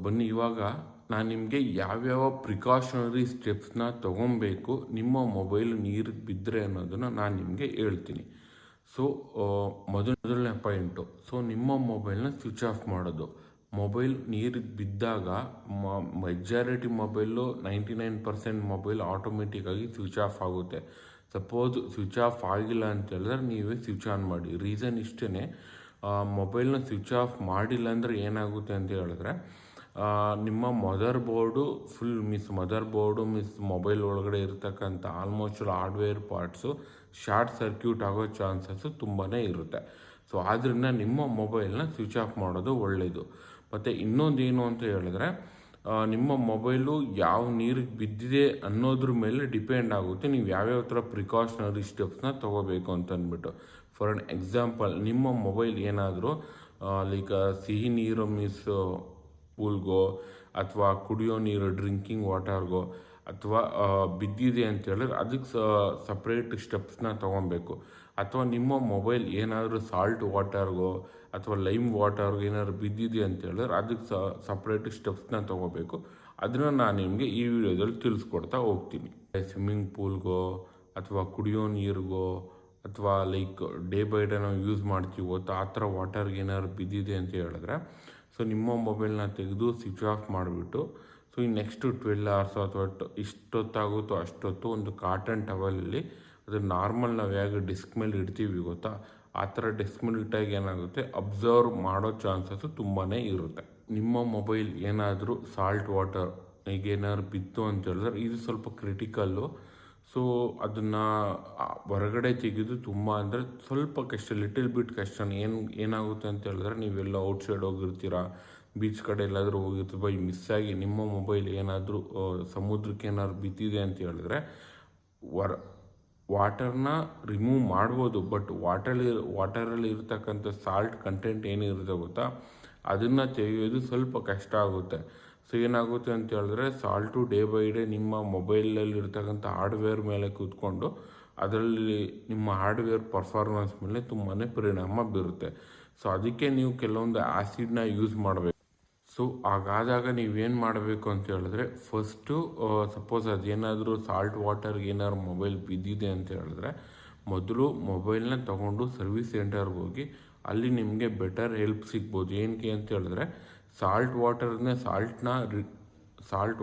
ಬನ್ನಿ ಇವಾಗ ನಾನು ನಿಮಗೆ ಯಾವ್ಯಾವ ಪ್ರಿಕಾಷನರಿ ಸ್ಟೆಪ್ಸ್ನ ತೊಗೊಬೇಕು ನಿಮ್ಮ ಮೊಬೈಲ್ ನೀರಿಗೆ ಬಿದ್ದರೆ ಅನ್ನೋದನ್ನು ನಾನು ನಿಮಗೆ ಹೇಳ್ತೀನಿ. ಸೊ ಮೊದಲನೇ ಪಾಯಿಂಟು, ನಿಮ್ಮ ಮೊಬೈಲ್ನ ಸ್ವಿಚ್ ಆಫ್ ಮಾಡೋದು. ಮೊಬೈಲ್ ನೀರಿಗೆ ಬಿದ್ದಾಗ ಮೆಜಾರಿಟಿ ಮೊಬೈಲು 99% ಮೊಬೈಲ್ ಆಟೋಮೆಟಿಕ್ಕಾಗಿ ಸ್ವಿಚ್ ಆಫ್ ಆಗುತ್ತೆ. ಸಪೋಸ್ ಸ್ವಿಚ್ ಆಫ್ ಆಗಿಲ್ಲ ಅಂತ ಹೇಳಿದ್ರೆ ನೀವೇ ಸ್ವಿಚ್ ಆನ್ ಮಾಡಿ. ರೀಸನ್ ಇಷ್ಟೇ, ಮೊಬೈಲ್ನ ಸ್ವಿಚ್ ಆಫ್ ಮಾಡಿಲ್ಲ ಅಂದರೆ ಏನಾಗುತ್ತೆ ಅಂತ ಹೇಳಿದ್ರೆ ನಿಮ್ಮ ಮದರ್ ಬೋರ್ಡು ಮೊಬೈಲ್ ಒಳಗಡೆ ಇರ್ತಕ್ಕಂಥ almost hardware parts short circuit ಆಗೋ ಚಾನ್ಸಸ್ಸು ತುಂಬಾ ಇರುತ್ತೆ. ಸೊ ಆದ್ದರಿಂದ ನಿಮ್ಮ ಮೊಬೈಲ್ನ ಸ್ವಿಚ್ ಆಫ್ ಮಾಡೋದು ಒಳ್ಳೆಯದು. ಮತ್ತು ಇನ್ನೊಂದೇನು ಅಂತ ಹೇಳಿದ್ರೆ ನಿಮ್ಮ ಮೊಬೈಲು ಯಾವ ನೀರಿಗೆ ಬಿದ್ದಿದೆ ಅನ್ನೋದ್ರ ಮೇಲೆ ಡಿಪೆಂಡ್ ಆಗುತ್ತೆ ನೀವು ಯಾವ್ಯಾವ ಥರ ಪ್ರಿಕಾಷನರಿ ಸ್ಟೆಪ್ಸ್ನ ತೊಗೋಬೇಕು ಅಂತ ಅಂದ್ಬಿಟ್ಟು. ಫಾರ್ ಅನ್ ಎಕ್ಸಾಂಪಲ್, ನಿಮ್ಮ ಮೊಬೈಲ್ ಏನಾದರೂ ಲೈಕ್ ಸಿಹಿ ನೀರು ಪೂಲ್ಗೋ ಅಥವಾ ಕುಡಿಯೋ ನೀರು ಡ್ರಿಂಕಿಂಗ್ ವಾಟರ್ಗೋ ಅಥವಾ ಬಿದ್ದಿದೆ ಅಂತ ಹೇಳಿದ್ರೆ ಅದಕ್ಕೆ ಸಪ್ರೇಟ್ ಸ್ಟೆಪ್ಸ್ನ ತೊಗೊಬೇಕು. ಅಥವಾ ನಿಮ್ಮ ಮೊಬೈಲ್ ಏನಾದರೂ ಸಾಲ್ಟ್ ವಾಟರ್ಗೋ ಅಥವಾ ಲೈಮ್ ವಾಟರ್ಗೋ ಏನಾದ್ರು ಬಿದ್ದಿದೆ ಅಂತ ಹೇಳಿದ್ರೆ ಅದಕ್ಕೆ ಸಪ್ರೇಟ್ ಸ್ಟೆಪ್ಸ್ನ ತೊಗೋಬೇಕು. ಅದನ್ನು ನಾನು ನಿಮಗೆ ಈ ವಿಡಿಯೋದಲ್ಲಿ ತಿಳಿಸ್ಕೊಡ್ತಾ ಹೋಗ್ತೀನಿ. ಸ್ವಿಮ್ಮಿಂಗ್ ಪೂಲ್ಗೋ ಅಥವಾ ಕುಡಿಯೋ ನೀರಿಗೋ ಅಥವಾ ಲೈಕ್ ಡೇ ಬೈ ಡೇ ನಾವು ಯೂಸ್ ಮಾಡ್ತೀವಿ ಗೊತ್ತಾ, ಆ ಥರ ವಾಟರ್ಗೆ ಏನಾದ್ರು ಬಿದ್ದಿದೆ ಅಂತ ಹೇಳಿದ್ರೆ ನಿಮ್ಮ ಮೊಬೈಲ್ನ ತೆಗೆದು ಸ್ವಿಚ್ ಆಫ್ ಮಾಡಿಬಿಟ್ಟು ಈ ನೆಕ್ಸ್ಟು 12 hours ಅಥವಾ ಇಷ್ಟೊತ್ತಾಗುತ್ತೋ ಅಷ್ಟೊತ್ತು ಒಂದು ಕಾಟನ್ ಟವಲಲ್ಲಿ ಅದು ನಾರ್ಮಲ್ ನಾವು ಹೇಗೆ ಡೆಸ್ಕ್ ಮೇಲೆ ಇಡ್ತೀವಿ ಗೊತ್ತಾ, ಆ ಥರ ಡೆಸ್ಕ್ ಮೇಲೆ ಇಟ್ಟಾಗ ಏನಾಗುತ್ತೆ ಅಬ್ಸರ್ವ್ ಮಾಡೋ ಚಾನ್ಸಸ್ಸು ತುಂಬಾ ಇರುತ್ತೆ. ನಿಮ್ಮ ಮೊಬೈಲ್ ಏನಾದರೂ ಸಾಲ್ಟ್ ವಾಟರ್ ಈಗೇನಾದ್ರು ಬಿತ್ತು ಅಂತ ಹೇಳಿದ್ರೆ ಇದು ಸ್ವಲ್ಪ ಕ್ರಿಟಿಕಲ್ಲು. ಸೊ ಅದನ್ನು ಹೊರಗಡೆ ತೆಗೆದು ತುಂಬ ಅಂದರೆ ಸ್ವಲ್ಪ ಕಷ್ಟ, ಲಿಟಲ್ ಬಿಟ್ ಕಷ್ಟ. ಏನಾಗುತ್ತೆ ಅಂತ ಹೇಳಿದ್ರೆ ನೀವೆಲ್ಲ ಔಟ್ಸೈಡ್ ಹೋಗಿರ್ತೀರ, ಬೀಚ್ ಕಡೆ ಎಲ್ಲಾದರೂ ಹೋಗಿರ್ತೀರ, ಮಿಸ್ಸಾಗಿ ನಿಮ್ಮ ಮೊಬೈಲ್ ಏನಾದರೂ ಸಮುದ್ರಕ್ಕೆ ಏನಾದ್ರು ಬಿದ್ದಿದೆ ಅಂತ ಹೇಳಿದ್ರೆ ವಾಟರ್ನ ರಿಮೂವ್ ಮಾಡ್ಬೋದು. ಬಟ್ ವಾಟರಲ್ಲಿ ಇರ್ತಕ್ಕಂಥ ಸಾಲ್ಟ್ ಕಂಟೆಂಟ್ ಏನಿರುತ್ತೆ ಗೊತ್ತಾ, ಅದನ್ನು ತೆಗೆಯೋದು ಸ್ವಲ್ಪ ಕಷ್ಟ ಆಗುತ್ತೆ. ಸೊ ಏನಾಗುತ್ತೆ ಅಂತ ಹೇಳಿದ್ರೆ ಸಾಲ್ಟು ಡೇ ಬೈ ಡೇ ನಿಮ್ಮ ಮೊಬೈಲಲ್ಲಿ ಇರ್ತಕ್ಕಂಥ ಹಾರ್ಡ್ವೇರ್ ಮೇಲೆ ಕೂತ್ಕೊಂಡು ಅದರಲ್ಲಿ ನಿಮ್ಮ ಹಾರ್ಡ್ವೇರ್ ಪರ್ಫಾರ್ಮೆನ್ಸ್ ಮೇಲೆ ತುಂಬಾ ಪರಿಣಾಮ ಬೀರುತ್ತೆ. ಸೊ ಅದಕ್ಕೆ ನೀವು ಕೆಲವೊಂದು ಆ್ಯಸಿಡ್ನ ಯೂಸ್ ಮಾಡಬೇಕು. ಸೊ ಹಾಗಾದಾಗ ನೀವೇನು ಮಾಡಬೇಕು ಅಂತ ಹೇಳಿದ್ರೆ ಫಸ್ಟು ಸಪೋಸ್ ಅದೇನಾದರೂ ಸಾಲ್ಟ್ ವಾಟರ್ಗೆ ಏನಾದ್ರು ಮೊಬೈಲ್ ಬಿದ್ದಿದೆ ಅಂತ ಹೇಳಿದ್ರೆ ಮೊದಲು ಮೊಬೈಲ್ನ ತೊಗೊಂಡು ಸರ್ವಿಸ್ ಸೆಂಟರ್ಗೆ ಹೋಗಿ ಅಲ್ಲಿ ನಿಮಗೆ ಬೆಟರ್ ಹೆಲ್ಪ್ ಸಿಗ್ಬೋದು. ಏನಕ್ಕೆ ಅಂತ ಹೇಳಿದ್ರೆ ಸಾಲ್ಟ್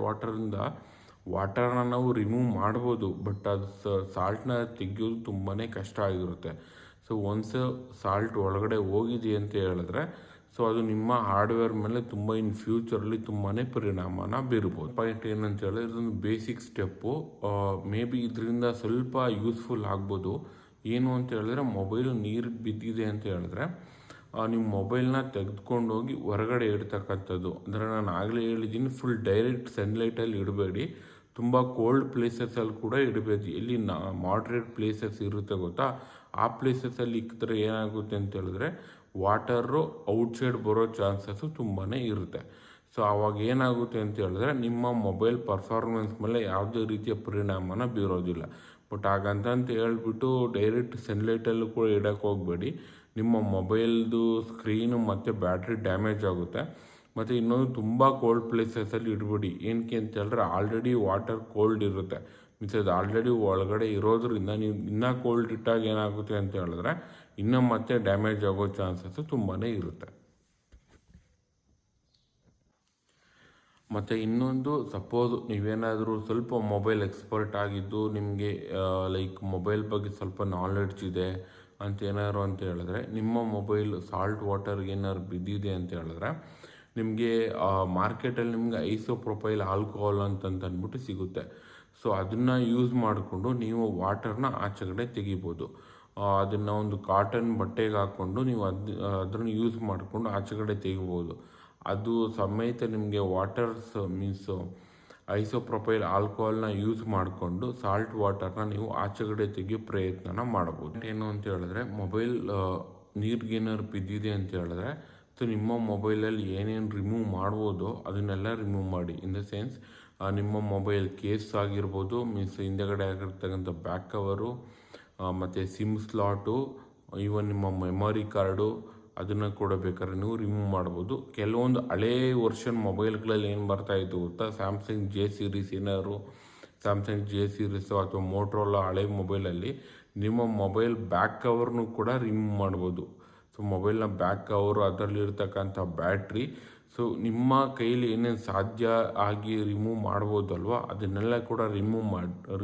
ವಾಟರಿಂದ ವಾಟರ್ನ ನಾವು ರಿಮೂವ್ ಮಾಡ್ಬೋದು, ಬಟ್ ಅದು ಸಾಲ್ಟ್ನ ತೆಗೆಯೋದು ತುಂಬಾ ಕಷ್ಟ ಆಗಿರುತ್ತೆ. ಸೊ ಒನ್ಸ್ ಸಾಲ್ಟ್ ಒಳಗಡೆ ಹೋಗಿದೆ ಅಂತ ಹೇಳಿದ್ರೆ ಅದು ನಿಮ್ಮ ಹಾರ್ಡ್ವೇರ್ ಮೇಲೆ ತುಂಬ ಇನ್ ಫ್ಯೂಚರಲ್ಲಿ ತುಂಬಾ ಪರಿಣಾಮನ ಬೀರ್ಬೋದು. ಪಾಯಿಂಟ್ ಏನಂತ ಹೇಳಿದ್ರೆ ಇದೊಂದು ಬೇಸಿಕ್ ಸ್ಟೆಪ್ಪು, ಮೇ ಬಿ ಇದರಿಂದ ಸ್ವಲ್ಪ ಯೂಸ್ಫುಲ್ ಆಗ್ಬೋದು. ಏನು ಅಂತ ಹೇಳಿದ್ರೆ ಮೊಬೈಲು ನೀರಿಗೆ ಬಿದ್ದಿದೆ ಅಂತ ಹೇಳಿದ್ರೆ ನೀವು ಮೊಬೈಲ್ನ ತೆಗೆದುಕೊಂಡೋಗಿ ಹೊರಗಡೆ ಇಡ್ತಕ್ಕಂಥದ್ದು. ಅಂದರೆ ನಾನು ಆಗಲೇ ಹೇಳಿದ್ದೀನಿ, ಫುಲ್ ಡೈರೆಕ್ಟ್ ಸನ್ಲೈಟಲ್ಲಿ ಇಡಬೇಡಿ, ತುಂಬ ಕೋಲ್ಡ್ ಪ್ಲೇಸಸಲ್ಲಿ ಕೂಡ ಇಡಬೇಕು. ಎಲ್ಲಿ ಮಾಡ್ರೇಟ್ ಪ್ಲೇಸಸ್ ಇರುತ್ತೆ ಗೊತ್ತಾ, ಆ ಪ್ಲೇಸಸಲ್ಲಿ ಇಕ್ಕಿದ್ರೆ ಏನಾಗುತ್ತೆ ಅಂತ ಹೇಳಿದ್ರೆ ವಾಟರು ಔಟ್ಸೈಡ್ ಬರೋ ಚಾನ್ಸಸ್ಸು ತುಂಬಾ ಇರುತ್ತೆ. ಸೊ ಆವಾಗ ಏನಾಗುತ್ತೆ ಅಂತ ಹೇಳಿದ್ರೆ ನಿಮ್ಮ ಮೊಬೈಲ್ ಪರ್ಫಾರ್ಮೆನ್ಸ್ ಮೇಲೆ ಯಾವುದೇ ರೀತಿಯ ಪರಿಣಾಮನ ಬೀರೋದಿಲ್ಲ. ಬಟ್ ಹಾಗಂತ ಹೇಳ್ಬಿಟ್ಟು ಡೈರೆಕ್ಟ್ ಸನ್ಲೈಟಲ್ಲೂ ಕೂಡ ಇಡೋಕ್ಕೆ ಹೋಗಬೇಡಿ, ನಿಮ್ಮ ಮೊಬೈಲ್ದು ಸ್ಕ್ರೀನು ಮತ್ತು ಬ್ಯಾಟ್ರಿ ಡ್ಯಾಮೇಜ್ ಆಗುತ್ತೆ. ಮತ್ತು ಇನ್ನೊಂದು ತುಂಬ ಕೋಲ್ಡ್ ಪ್ಲೇಸಸಲ್ಲಿ ಇಡಬೇಡಿ. ಏನಕ್ಕೆ ಅಂತ ಹೇಳಿದ್ರೆ ಆಲ್ರೆಡಿ ವಾಟರ್ ಕೋಲ್ಡ್ ಇರುತ್ತೆ, ಮೀನ್ಸ್ ಅದು ಆಲ್ರೆಡಿ ಒಳಗಡೆ ಇರೋದ್ರಿಂದ ನೀವು ಇನ್ನೂ ಕೋಲ್ಡ್ ಇಟ್ಟಾಗ ಏನಾಗುತ್ತೆ ಅಂತ ಹೇಳಿದ್ರೆ ಇನ್ನೂ ಮತ್ತೆ ಡ್ಯಾಮೇಜ್ ಆಗೋ ಚಾನ್ಸಸ್ಸು ತುಂಬಾ ಇರುತ್ತೆ. ಮತ್ತು ಇನ್ನೊಂದು, ಸಪೋಸ್ ನೀವೇನಾದರೂ ಸ್ವಲ್ಪ ಮೊಬೈಲ್ ಎಕ್ಸ್ಪರ್ಟ್ ಆಗಿದ್ದು ನಿಮಗೆ ಲೈಕ್ ಮೊಬೈಲ್ ಬಗ್ಗೆ ಸ್ವಲ್ಪ ನಾಲೆಡ್ಜ್ ಇದೆ ಅಂತ ಏನಾದ್ರು ಅಂತ ಹೇಳಿದ್ರೆ ನಿಮ್ಮ ಮೊಬೈಲ್ ಸಾಲ್ಟ್ ವಾಟರ್ಗೆ ಏನಾದ್ರು ಬಿದ್ದಿದೆ ಅಂತ ಹೇಳಿದ್ರೆ ನಿಮಗೆ ಮಾರ್ಕೆಟಲ್ಲಿ ನಿಮಗೆ ಐಸೋಪ್ರೊಪೈಲ್ ಆಲ್ಕೋಹಾಲ್ ಅಂತಂದ್ಬಿಟ್ಟು ಸಿಗುತ್ತೆ. ಸೊ ಅದನ್ನು ಯೂಸ್ ಮಾಡಿಕೊಂಡು ನೀವು ವಾಟರ್ನ ಆಚೆಗಡೆ ತೆಗಿಬೋದು. ಅದನ್ನು ಒಂದು ಕಾಟನ್ ಬಟ್ಟೆಗೆ ಹಾಕ್ಕೊಂಡು ನೀವು ಅದನ್ನು ಯೂಸ್ ಮಾಡಿಕೊಂಡು ಆಚೆಗಡೆ ತೆಗಿಬೋದು. ಅದು ಸಮೇತ ನಿಮಗೆ ಐಸೋಪ್ರೊಪೈಲ್ ಆಲ್ಕೋಹಾಲ್ನ ಯೂಸ್ ಮಾಡಿಕೊಂಡು ಸಾಲ್ಟ್ ವಾಟರ್ನ ನೀವು ಆಚೆಗಡೆ ತೆಗಿಯೋ ಪ್ರಯತ್ನನ ಮಾಡ್ಬೋದು. ಏನು ಅಂತ ಹೇಳಿದ್ರೆ ಮೊಬೈಲ್ ನೀರಿಗೇನಾದ್ರು ಬಿದ್ದಿದೆ ಅಂತ ಹೇಳಿದ್ರೆ ನಿಮ್ಮ ಮೊಬೈಲಲ್ಲಿ ಏನೇನು ರಿಮೂವ್ ಮಾಡ್ಬೋದು ಅದನ್ನೆಲ್ಲ ರಿಮೂವ್ ಮಾಡಿ. ಇನ್ ದ ಸೆನ್ಸ್ ನಿಮ್ಮ ಮೊಬೈಲ್ ಕೇಸ್ ಆಗಿರ್ಬೋದು, ಹಿಂದೆಗಡೆ ಆಗಿರ್ತಕ್ಕಂಥ ಬ್ಯಾಕ್ ಕವರು ಮತ್ತು ಸಿಮ್ ಸ್ಲಾಟು, ಈವನ್ ನಿಮ್ಮ ಮೆಮೊರಿ ಕಾರ್ಡು ಅದನ್ನು ಕೂಡ ಬೇಕಾದ್ರೆ ನೀವು ರಿಮೂವ್ ಮಾಡ್ಬೋದು. ಕೆಲವೊಂದು ಹಳೇ ವರ್ಷನ್ ಮೊಬೈಲ್ಗಳಲ್ಲಿ ಏನು ಬರ್ತಾಯಿತ್ತು ಗೊತ್ತಾ, ಸ್ಯಾಮ್ಸಂಗ್ ಜೆ ಸೀರೀಸ್ ಏನಾದ್ರು ಸ್ಯಾಮ್ಸಂಗ್ ಜೆ ಸೀರೀಸು ಅಥವಾ ಮೋಟ್ರೋಲಾ ಹಳೆ ಮೊಬೈಲಲ್ಲಿ ನಿಮ್ಮ ಮೊಬೈಲ್ ಬ್ಯಾಕ್ ಕವರ್ನು ಕೂಡ ರಿಮೂವ್ ಮಾಡ್ಬೋದು. ಸೊ ಮೊಬೈಲ್ನ ಬ್ಯಾಕ್ ಕವರು, ಅದರಲ್ಲಿರ್ತಕ್ಕಂಥ ಬ್ಯಾಟ್ರಿ, ಸೊ ನಿಮ್ಮ ಕೈಲಿ ಏನೇನು ಸಾಧ್ಯ ಆಗಿ ರಿಮೂವ್ ಮಾಡ್ಬೋದಲ್ವ ಅದನ್ನೆಲ್ಲ ಕೂಡ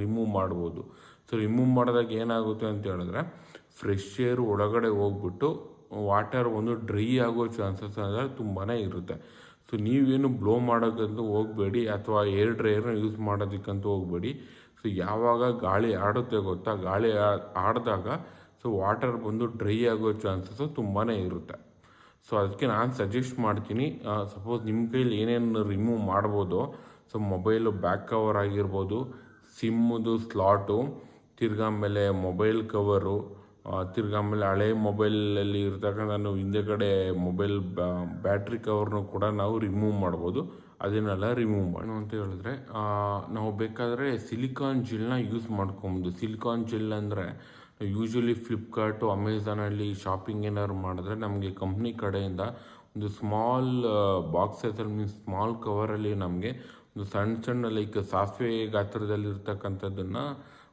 ರಿಮೂವ್ ಮಾಡ್ಬೋದು. ಸೊ ರಿಮೂವ್ ಮಾಡಿದಾಗ ಏನಾಗುತ್ತೆ ಅಂತ ಹೇಳಿದ್ರೆ ಫ್ರೆಶ್ ಏರ್ ಒಳಗಡೆ ಹೋಗ್ಬಿಟ್ಟು ವಾಟರ್ ಒಂದು ಡ್ರೈ ಆಗೋ ಚಾನ್ಸಸ್ ಅಂದರೆ ತುಂಬಾ ಇರುತ್ತೆ. ಸೊ ನೀವೇನು ಬ್ಲೋ ಮಾಡೋಕ್ಕಂತೂ ಹೋಗಬೇಡಿ ಅಥವಾ ಏರ್ ಡ್ರೈಯರ್ನ ಯೂಸ್ ಮಾಡೋದಕ್ಕಂತೂ ಹೋಗಬೇಡಿ. ಸೊ ಯಾವಾಗ ಗಾಳಿ ಆಡುತ್ತೆ ಗೊತ್ತಾ, ಗಾಳಿ ಆಡಿದಾಗ ಸೊ ವಾಟರ್ ಬಂದು ಡ್ರೈ ಆಗೋ ಚಾನ್ಸಸ್ಸು ತುಂಬಾ ಇರುತ್ತೆ. ಸೊ ಅದಕ್ಕೆ ನಾನು ಸಜೆಸ್ಟ್ ಮಾಡ್ತೀನಿ, ಸಪೋಸ್ ನಿಮ್ಮ ಕೈಲಿ ಏನೇನು ರಿಮೂವ್ ಮಾಡ್ಬೋದು, ಸೊ ಮೊಬೈಲು ಬ್ಯಾಕ್ ಕವರ್ ಆಗಿರ್ಬೋದು, ಸಿಮ್ಮದು ಸ್ಲಾಟು, ತಿರ್ಗಾಮೇಲೆ ಮೊಬೈಲ್ ಕವರು, ತಿರ್ಗಾಮೇಲೆ ಹಳೆ ಮೊಬೈಲಲ್ಲಿ ಇರ್ತಕ್ಕಂಥ ನಾವು ಹಿಂದೆಗಡೆ ಮೊಬೈಲ್ ಬ್ಯಾಟ್ರಿ ಕವರ್ನು ಕೂಡ ನಾವು ರಿಮೂವ್ ಮಾಡ್ಬೋದು. ಅದನ್ನೆಲ್ಲ ರಿಮೂವ್ ಮಾಡಿ ಅಂತ ಹೇಳಿದ್ರೆ ನಾವು ಬೇಕಾದರೆ ಸಿಲಿಕಾನ್ ಜೆಲ್ನ ಯೂಸ್ ಮಾಡ್ಕೊಬೋದು. ಸಿಲಿಕಾನ್ ಜೆಲ್ ಅಂದರೆ ಯೂಶ್ವಲಿ ಫ್ಲಿಪ್ಕಾರ್ಟು, ಅಮೆಝಾನಲ್ಲಿ ಶಾಪಿಂಗ್ ಏನಾದ್ರು ಮಾಡಿದ್ರೆ ನಮಗೆ ಕಂಪ್ನಿ ಕಡೆಯಿಂದ ಒಂದು ಸ್ಮಾಲ್ ಬಾಕ್ಸಲ್ಲಿ ಮೀನ್ಸ್ ಸ್ಮಾಲ್ ಕವರಲ್ಲಿ ನಮಗೆ ಒಂದು ಸಣ್ಣ ಲೈಕ್ ಸಾಸಿವೆ ಗಾತ್ರದಲ್ಲಿರ್ತಕ್ಕಂಥದ್ದನ್ನು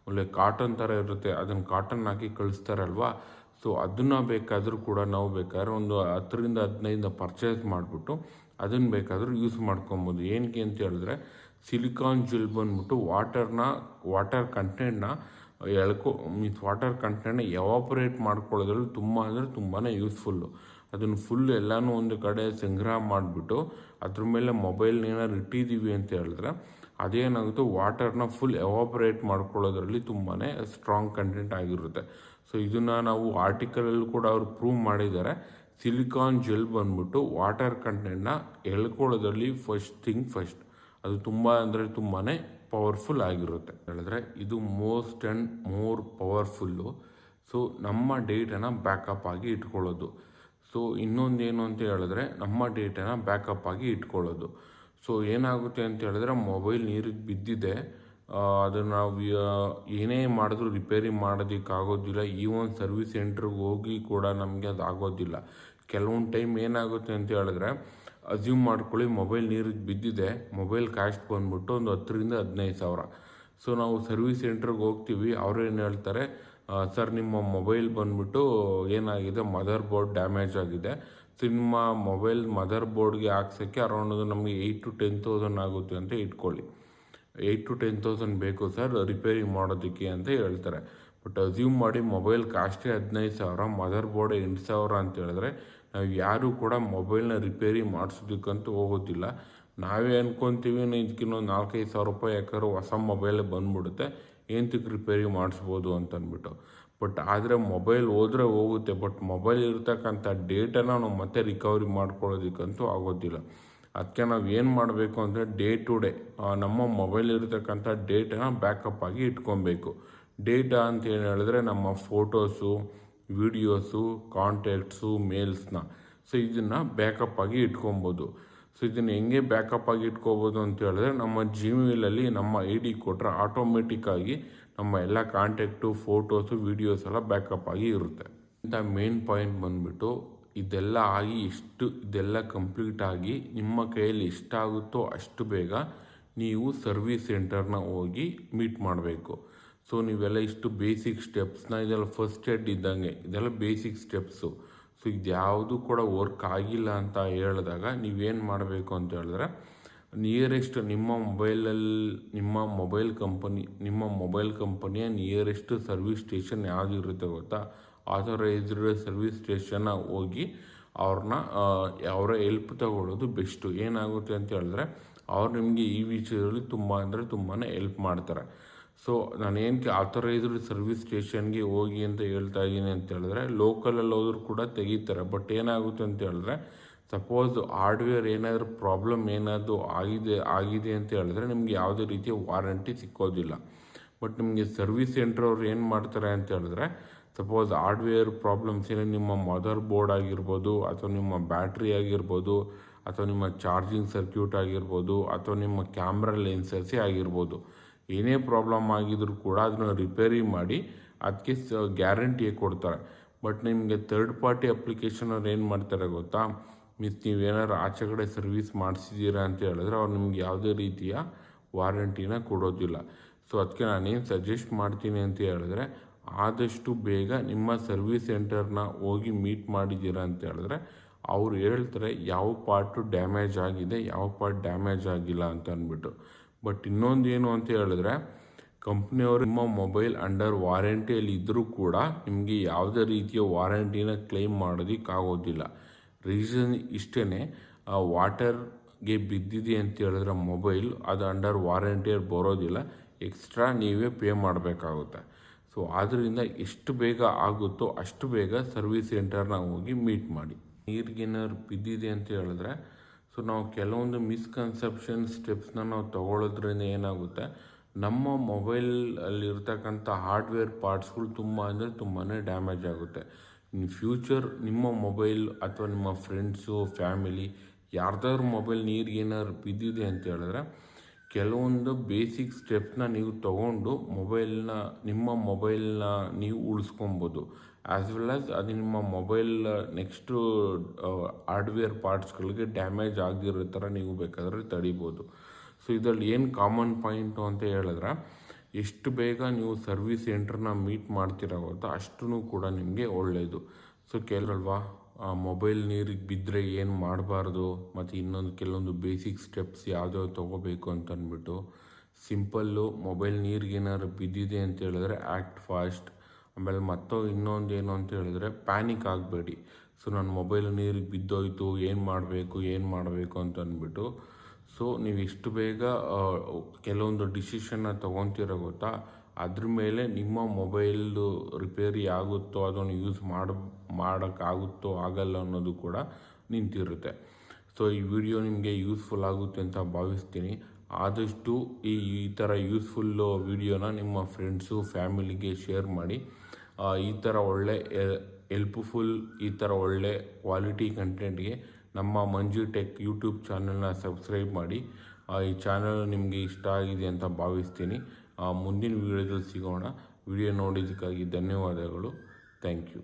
ಒಳ್ಳೆ ಕಾಟನ್ ಥರ ಇರುತ್ತೆ, ಅದನ್ನು ಕಾಟನ್ ಹಾಕಿ ಕಳಿಸ್ತಾರಲ್ವ. ಸೊ ಅದನ್ನು ಬೇಕಾದರೂ ಕೂಡ ನಾವು ಬೇಕಾದ್ರೆ ಒಂದು 10-15 ಪರ್ಚೇಸ್ ಮಾಡಿಬಿಟ್ಟು ಅದನ್ನು ಬೇಕಾದರೂ ಯೂಸ್ ಮಾಡ್ಕೊಬೋದು. ಏನಕ್ಕೆ ಅಂತ ಹೇಳಿದ್ರೆ ಸಿಲಿಕಾನ್ ಜೆಲ್ ಬಂದ್ಬಿಟ್ಟು ವಾಟರ್ ಕಂಟೆಂಟ್ನ ಮೀನ್ಸ್ ವಾಟರ್ ಕಂಟೆಂಟ್ನ ಎವಾಪರೇಟ್ ಮಾಡ್ಕೊಳ್ಳೋದ್ರಲ್ಲಿ ತುಂಬಾ ಯೂಸ್ಫುಲ್ಲು. ಅದನ್ನು ಫುಲ್ ಎಲ್ಲನೂ ಒಂದು ಕಡೆ ಸಂಗ್ರಹ ಮಾಡಿಬಿಟ್ಟು ಅದ್ರ ಮೇಲೆ ಮೊಬೈಲ್ನ ಏನಾದ್ರು ಇಟ್ಟಿದ್ದೀವಿ ಅಂತ ಹೇಳಿದ್ರೆ ಅದೇನಾಗುತ್ತೆ, ವಾಟರ್ನ ಫುಲ್ ಎವಾಪರೇಟ್ ಮಾಡ್ಕೊಳ್ಳೋದ್ರಲ್ಲಿ ತುಂಬಾ ಸ್ಟ್ರಾಂಗ್ ಕಂಟೆಂಟ್ ಆಗಿರುತ್ತೆ. ಸೊ ಇದನ್ನು ನಾವು ಆರ್ಟಿಕಲಲ್ಲೂ ಕೂಡ ಅವರು ಪ್ರೂವ್ ಮಾಡಿದ್ದಾರೆ. ಸಿಲಿಕಾನ್ ಜೆಲ್ ಬಂದ್ಬಿಟ್ಟು ವಾಟರ್ ಕಂಟೆಂಟ್ನ ಎಳ್ಕೊಳ್ಳೋದ್ರಲ್ಲಿ ಫಸ್ಟ್ ಅದು ತುಂಬಾ ಪವರ್ಫುಲ್ ಆಗಿರುತ್ತೆ. ಹೇಳಿದ್ರೆ ಇದು most and more powerful. So ನಮ್ಮ ಡೇಟನ್ನು ಬ್ಯಾಕಪ್ ಆಗಿ ಇಟ್ಕೊಳ್ಳೋದು. ಸೊ ಇನ್ನೊಂದೇನು ಅಂತ ಹೇಳಿದ್ರೆ ನಮ್ಮ ಡೇಟನ್ನು ಬ್ಯಾಕಪ್ ಆಗಿ ಇಟ್ಕೊಳ್ಳೋದು. ಸೊ ಏನಾಗುತ್ತೆ ಅಂತ ಹೇಳಿದ್ರೆ ಮೊಬೈಲ್ ನೀರಿಗೆ ಬಿದ್ದಿದೆ, ಅದನ್ನು ನಾವು ಏನೇ ಮಾಡಿದ್ರೂ ರಿಪೇರಿ ಮಾಡೋದಕ್ಕಾಗೋದಿಲ್ಲ. ಈವನ್ ಸರ್ವಿಸ್ ಸೆಂಟ್ರಿಗೆ ಹೋಗಿ ಕೂಡ ನಮಗೆ ಅದು ಆಗೋದಿಲ್ಲ. ಕೆಲವೊಂದು ಟೈಮ್ ಏನಾಗುತ್ತೆ ಅಂತ ಹೇಳಿದ್ರೆ ಅಸ್ಯೂಮ್ ಮಾಡ್ಕೊಳ್ಳಿ ಮೊಬೈಲ್ ನೀರಿಗೆ ಬಿದ್ದಿದೆ, ಮೊಬೈಲ್ ಕಾಸ್ಟ್ ಬಂದ್ಬಿಟ್ಟು ಒಂದು 10,000-15,000. ಸೊ ನಾವು ಸರ್ವಿಸ್ ಸೆಂಟ್ರಿಗೆ ಹೋಗ್ತೀವಿ, ಅವ್ರೇನು ಹೇಳ್ತಾರೆ, ಸರ್ ನಿಮ್ಮ ಮೊಬೈಲ್ ಬಂದ್ಬಿಟ್ಟು ಏನಾಗಿದೆ, ಮದರ್ ಬೋರ್ಡ್ ಡ್ಯಾಮೇಜ್ ಆಗಿದೆ. ಸೊ ನಿಮ್ಮ ಮೊಬೈಲ್ ಮದರ್ ಬೋರ್ಡ್ಗೆ ಹಾಕ್ಸೋಕ್ಕೆ ಅರೌಂಡ್ ನಮಗೆ 8,000-10,000 ಆಗುತ್ತೆ ಅಂತ ಇಟ್ಕೊಳ್ಳಿ. 8,000-10,000 ಬೇಕು ಸರ್ ರಿಪೇರಿ ಮಾಡೋದಕ್ಕೆ ಅಂತ ಹೇಳ್ತಾರೆ. ಬಟ್ ಅಸ್ಯೂಮ್ ಮಾಡಿ ಮೊಬೈಲ್ ಕಾಸ್ಟೇ 15,000, ಮದರ್ ಬೋರ್ಡ್ 8,000 ಅಂತ ಹೇಳಿದ್ರೆ ನಾವು ಯಾರೂ ಕೂಡ ಮೊಬೈಲ್ನ ರಿಪೇರಿ ಮಾಡಿಸೋದಕ್ಕಂತೂ ಹೋಗೋದಿಲ್ಲ. ನಾವೇ ಅಂದ್ಕೊತೀವಿ ಇದಕ್ಕಿನ್ನೊಂದು 4,000-5,000 ರೂಪಾಯಿ ಯಾಕಾದ್ರೂ ಹೊಸ ಮೊಬೈಲೇ ಬಂದುಬಿಡುತ್ತೆ, ಏನಕ್ಕೆ ರಿಪೇರಿ ಮಾಡಿಸ್ಬೋದು ಅಂತಂದ್ಬಿಟ್ಟು. ಬಟ್ ಆದರೆ ಮೊಬೈಲ್ ಹೋದರೆ ಹೋಗುತ್ತೆ, ಬಟ್ ಮೊಬೈಲ್ ಇರ್ತಕ್ಕಂಥ ಡೇಟನ್ನು ನಾವು ಮತ್ತೆ ರಿಕವರಿ ಮಾಡ್ಕೊಳ್ಳೋದಕ್ಕಂತೂ ಆಗೋದಿಲ್ಲ. ಅದಕ್ಕೆ ನಾವು ಏನು ಮಾಡಬೇಕು ಅಂದರೆ ಡೇ ಟು ಡೇ ನಮ್ಮ ಮೊಬೈಲ್ ಇರ್ತಕ್ಕಂಥ ಡೇಟನ್ನು ಬ್ಯಾಕಪ್ ಆಗಿ ಇಟ್ಕೊಬೇಕು. ಡೇಟಾ ಅಂತ ಏನು ಹೇಳಿದ್ರೆ ನಮ್ಮ ಫೋಟೋಸು, ವಿಡಿಯೋಸು, ಕಾಂಟ್ಯಾಕ್ಟ್ಸು, ಮೇಲ್ಸ್ನ. ಸೊ ಇದನ್ನು ಬ್ಯಾಕಪ್ ಆಗಿ ಇಟ್ಕೊಬೋದು. ಸೊ ಇದನ್ನು ಹೆಂಗೆ ಬ್ಯಾಕಪ್ ಆಗಿ ಇಟ್ಕೋಬೋದು ಅಂತ ಹೇಳಿದ್ರೆ ನಮ್ಮ ಜಿಮೇಲಲ್ಲಿ ನಮ್ಮ ID ಕೊಟ್ಟರೆ ಆಟೋಮೆಟಿಕ್ಕಾಗಿ ನಮ್ಮ ಎಲ್ಲ ಕಾಂಟ್ಯಾಕ್ಟು, ಫೋಟೋಸು, ವೀಡಿಯೋಸ್ ಎಲ್ಲ ಬ್ಯಾಕಪ್ ಆಗಿ ಇರುತ್ತೆ. ಇಂಥ ಮೇನ್ ಪಾಯಿಂಟ್ ಬಂದುಬಿಟ್ಟು ಇದೆಲ್ಲ ಕಂಪ್ಲೀಟ್ ಆಗಿ ನಿಮ್ಮ ಕೈಯಲ್ಲಿ ಎಷ್ಟಾಗುತ್ತೋ ಅಷ್ಟು ಬೇಗ ನೀವು ಸರ್ವಿಸ್ ಸೆಂಟರ್ನ ಹೋಗಿ ಮೀಟ್ ಮಾಡಬೇಕು. ಸೊ ನೀವೆಲ್ಲ ಇಷ್ಟು ಬೇಸಿಕ್ ಸ್ಟೆಪ್ಸ್ನ, ಇದೆಲ್ಲ ಫಸ್ಟ್ ಏಡ್ ಇದ್ದಂಗೆ, ಇದೆಲ್ಲ ಬೇಸಿಕ್ ಸ್ಟೆಪ್ಸು. ಸೊ ಇದ್ಯಾವುದು ಕೂಡ ವರ್ಕ್ ಆಗಿಲ್ಲ ಅಂತ ಹೇಳಿದಾಗ ನೀವೇನು ಮಾಡಬೇಕು ಅಂತ ಹೇಳಿದ್ರೆ ನಿಯರೆಸ್ಟ್ ನಿಮ್ಮ ಮೊಬೈಲ್ ಕಂಪನಿಯ ನಿಯರೆಸ್ಟ್ ಸರ್ವಿಸ್ ಸ್ಟೇಷನ್ ಯಾವುದಿರುತ್ತೆ ಗೊತ್ತಾ, ಆಥರೈಸ್ಡ್ ಸರ್ವಿಸ್ ಸ್ಟೇಷನ್ನ ಹೋಗಿ ಅವರ ಹೆಲ್ಪ್ ತಗೊಳ್ಳೋದು ಬೆಸ್ಟು. ಏನಾಗುತ್ತೆ ಅಂತ ಹೇಳಿದ್ರೆ ಅವ್ರು ನಿಮಗೆ ಈ ವಿಷಯದಲ್ಲಿ ತುಂಬಾ ಹೆಲ್ಪ್ ಮಾಡ್ತಾರೆ. ಸೊ ನಾನು ಏನಕ್ಕೆ ಆಥರೈಸ್ಡ್ ಸರ್ವಿಸ್ ಸ್ಟೇಷನ್ಗೆ ಹೋಗಿ ಅಂತ ಹೇಳ್ತಾ ಇದ್ದೀನಿ ಅಂತ ಹೇಳಿದ್ರೆ ಲೋಕಲಲ್ಲಿ ಹೋದ್ರೂ ಕೂಡ ತೆಗಿತಾರೆ. ಬಟ್ ಏನಾಗುತ್ತೆ ಅಂತ ಹೇಳಿದ್ರೆ ಸಪೋಸ್ ಹಾರ್ಡ್ವೇರ್ ಏನಾದರೂ ಪ್ರಾಬ್ಲಮ್ ಏನಾದರೂ ಆಗಿದೆ ಅಂತ ಹೇಳಿದ್ರೆ ನಿಮಗೆ ಯಾವುದೇ ರೀತಿಯ ವಾರಂಟಿ ಸಿಕ್ಕೋದಿಲ್ಲ. ಬಟ್ ನಿಮಗೆ ಸರ್ವಿಸ್ ಸೆಂಟ್ರ್ ಅವ್ರು ಏನು ಮಾಡ್ತಾರೆ ಅಂತ ಹೇಳಿದ್ರೆ ಸಪೋಸ್ ಹಾರ್ಡ್ವೇರ್ ಪ್ರಾಬ್ಲಮ್ಸ್ ಏನೋ ನಿಮ್ಮ ಮದರ್ ಬೋರ್ಡ್ ಆಗಿರ್ಬೋದು, ಅಥವಾ ನಿಮ್ಮ ಬ್ಯಾಟ್ರಿ ಆಗಿರ್ಬೋದು, ಅಥವಾ ನಿಮ್ಮ ಚಾರ್ಜಿಂಗ್ ಸರ್ಕ್ಯೂಟ್ ಆಗಿರ್ಬೋದು, ಅಥವಾ ನಿಮ್ಮ ಕ್ಯಾಮ್ರಾ ಲೆನ್ಸಸ್ಸೇ ಆಗಿರ್ಬೋದು, ಏನೇ ಪ್ರಾಬ್ಲಮ್ ಆಗಿದ್ರೂ ಕೂಡ ಅದನ್ನು ರಿಪೇರಿ ಮಾಡಿ ಅದಕ್ಕೆ ಗ್ಯಾರಂಟಿ ಕೊಡ್ತಾರೆ. ಬಟ್ ನಿಮಗೆ ಥರ್ಡ್ ಪಾರ್ಟಿ ಅಪ್ಲಿಕೇಶನ್ ಅವ್ರು ಏನು ಮಾಡ್ತಾರೆ ಗೊತ್ತಾ, ನೀವೇನಾದ್ರು ಆಚೆ ಕಡೆ ಸರ್ವಿಸ್ ಮಾಡಿಸಿದ್ದೀರಾ ಅಂತ ಹೇಳಿದ್ರೆ ಅವ್ರು ನಿಮ್ಗೆ ಯಾವುದೇ ರೀತಿಯ ವಾರಂಟಿನ ಕೊಡೋದಿಲ್ಲ. ಸೊ ಅದಕ್ಕೆ ನಾನೇನು ಸಜೆಸ್ಟ್ ಮಾಡ್ತೀನಿ ಅಂತ ಹೇಳಿದ್ರೆ, ಆದಷ್ಟು ಬೇಗ ನಿಮ್ಮ ಸರ್ವಿಸ್ ಸೆಂಟರ್ನ ಹೋಗಿ ಮೀಟ್ ಮಾಡಿದ್ದೀರಾ ಅಂತ ಹೇಳಿದ್ರೆ ಅವ್ರು ಹೇಳ್ತಾರೆ ಯಾವ ಪಾರ್ಟು ಡ್ಯಾಮೇಜ್ ಆಗಿದೆ, ಯಾವ ಪಾರ್ಟ್ ಡ್ಯಾಮೇಜ್ ಆಗಿಲ್ಲ ಅಂತ ಅಂದ್ಬಿಟ್ಟು. ಬಟ್ ಇನ್ನೊಂದು ಏನು ಅಂತ ಹೇಳಿದ್ರೆ, ಕಂಪ್ನಿಯವರು ನಿಮ್ಮ ಮೊಬೈಲ್ ಅಂಡರ್ ವಾರಂಟಿಯಲ್ಲಿ ಇದ್ದರೂ ಕೂಡ ನಿಮಗೆ ಯಾವುದೇ ರೀತಿಯ ವಾರಂಟಿನ ಕ್ಲೈಮ್ ಮಾಡೋದಕ್ಕಾಗೋದಿಲ್ಲ. ರೀಸನ್ ಇಷ್ಟೇ, ವಾಟರ್ಗೆ ಬಿದ್ದಿದೆ ಅಂತ ಹೇಳಿದ್ರೆ ಮೊಬೈಲ್ ಅದು ಅಂಡರ್ ವಾರಂಟಿಯಲ್ಲಿ ಬರೋದಿಲ್ಲ, ಎಕ್ಸ್ಟ್ರಾ ನೀವೇ ಪೇ ಮಾಡಬೇಕಾಗುತ್ತೆ. ಸೊ ಆದ್ದರಿಂದ ಎಷ್ಟು ಬೇಗ ಆಗುತ್ತೋ ಅಷ್ಟು ಬೇಗ ಸರ್ವಿಸ್ ಸೆಂಟರ್ನ ಹೋಗಿ ಮೀಟ್ ಮಾಡಿ. ನೀರಿಗೇನಾದ್ರು ಬಿದ್ದಿದೆ ಅಂತ ಹೇಳಿದ್ರೆ ಸೊ ನಾವು ಕೆಲವೊಂದು ಮಿಸ್ಕನ್ಸೆಪ್ಷನ್ ಸ್ಟೆಪ್ಸ್ನ ನಾವು ತೊಗೊಳ್ಳೋದ್ರಿಂದ ಏನಾಗುತ್ತೆ, ನಮ್ಮ ಮೊಬೈಲಲ್ಲಿರ್ತಕ್ಕಂಥ ಹಾರ್ಡ್ವೇರ್ ಪಾರ್ಟ್ಸ್ಗಳು ತುಂಬ ತುಂಬಾ ಡ್ಯಾಮೇಜ್ ಆಗುತ್ತೆ. ಇನ್ ಫ್ಯೂಚರ್ ನಿಮ್ಮ ಮೊಬೈಲ್ ಅಥವಾ ನಿಮ್ಮ ಫ್ರೆಂಡ್ಸು ಫ್ಯಾಮಿಲಿ ಯಾರ್ದಾದ್ರು ಮೊಬೈಲ್ ನೀರಿಗೇನಾದ್ರು ಬಿದ್ದಿದೆ ಅಂತ ಹೇಳಿದ್ರೆ ಕೆಲವೊಂದು ಬೇಸಿಕ್ ಸ್ಟೆಪ್ಸ್ನ ನೀವು ತೊಗೊಂಡು ನಿಮ್ಮ ಮೊಬೈಲ್ನ ನೀವು ಉಳಿಸ್ಕೊಬೋದು. ಆ್ಯಸ್ ವೆಲ್ ಆಸ್ ಅದು ನಿಮ್ಮ ಮೊಬೈಲ್ ನೆಕ್ಸ್ಟು ಹಾರ್ಡ್ವೇರ್ ಪಾರ್ಟ್ಸ್ಗಳಿಗೆ ಡ್ಯಾಮೇಜ್ ಆಗದಿರೋ ಥರ ನೀವು ಬೇಕಾದರೆ ತಡಿಬೋದು. ಸೊ ಇದರಲ್ಲಿ ಏನು ಕಾಮನ್ ಪಾಯಿಂಟು ಅಂತ ಹೇಳಿದ್ರೆ, ಎಷ್ಟು ಬೇಗ ನೀವು ಸರ್ವಿಸ್ ಸೆಂಟ್ರನ್ನ ಮೀಟ್ ಮಾಡ್ತೀರಾ ಗೊತ್ತಾ ಅಷ್ಟೂ ಕೂಡ ನಿಮಗೆ ಒಳ್ಳೆಯದು. ಸೊ ಕೆಲವಲ್ವಾ ಮೊಬೈಲ್ ನೀರಿಗೆ ಬಿದ್ದರೆ ಏನು ಮಾಡಬಾರ್ದು, ಮತ್ತು ಇನ್ನೊಂದು ಕೆಲವೊಂದು ಬೇಸಿಕ್ ಸ್ಟೆಪ್ಸ್ ಯಾವುದ್ಯಾವ್ದು ತೊಗೋಬೇಕು ಅಂತ ಅಂದ್ಬಿಟ್ಟು. ಸಿಂಪಲ್ಲು, ಮೊಬೈಲ್ ನೀರಿಗೆ ಏನಾದ್ರು ಬಿದ್ದಿದೆ ಅಂತ ಹೇಳಿದ್ರೆ ಆ್ಯಕ್ಟ್ ಫಾಸ್ಟ್. ಆಮೇಲೆ ಇನ್ನೊಂದು ಏನು ಅಂತ ಹೇಳಿದ್ರೆ ಪ್ಯಾನಿಕ್ ಆಗಬೇಡಿ. ಸೊ ನನ್ನ ಮೊಬೈಲ್ ನೀರಿಗೆ ಬಿದ್ದೋಯ್ತು, ಏನು ಮಾಡಬೇಕು ಅಂತ ಅಂದ್ಬಿಟ್ಟು. ಸೊ ನೀವು ಎಷ್ಟು ಬೇಗ ಕೆಲವೊಂದು ಡಿಸಿಷನ್ನ ತೊಗೊತೀರ ಗೊತ್ತಾ, ಅದ್ರ ಮೇಲೆ ನಿಮ್ಮ ಮೊಬೈಲ್ದು ರಿಪೇರಿ ಆಗುತ್ತೋ ಅದನ್ನು ಯೂಸ್ ಮಾಡೋಕ್ಕಾಗುತ್ತೋ ಆಗಲ್ಲ ಅನ್ನೋದು ಕೂಡ ನಿಂತಿರುತ್ತೆ. ಸೊ ಈ ವಿಡಿಯೋ ನಿಮಗೆ ಯೂಸ್ಫುಲ್ ಆಗುತ್ತೆ ಅಂತ ಭಾವಿಸ್ತೀನಿ. ಆದಷ್ಟು ಈ ಥರ ಯೂಸ್ಫುಲ್ಲು ವಿಡಿಯೋನ ನಿಮ್ಮ ಫ್ರೆಂಡ್ಸು ಫ್ಯಾಮಿಲಿಗೆ ಶೇರ್ ಮಾಡಿ. ಈ ಥರ ಒಳ್ಳೆ ಹೆಲ್ಪ್ಫುಲ್, ಈ ಥರ ಒಳ್ಳೆ ಕ್ವಾಲಿಟಿ ಕಂಟೆಂಟ್ಗೆ ನಮ್ಮ ಮಂಜು ಟೆಕ್ ಯೂಟ್ಯೂಬ್ ಚಾನಲ್ನ ಸಬ್ಸ್ಕ್ರೈಬ್ ಮಾಡಿ. ಈ ಚಾನಲ್ ನಿಮಗೆ ಇಷ್ಟ ಆಗಿದೆ ಅಂತ ಭಾವಿಸ್ತೀನಿ. ಮುಂದಿನ ವಿಡಿಯೋದಲ್ಲಿ ಸಿಗೋಣ. ವಿಡಿಯೋ ನೋಡಿದ್ದಕ್ಕಾಗಿ ಧನ್ಯವಾದಗಳು. Thank you.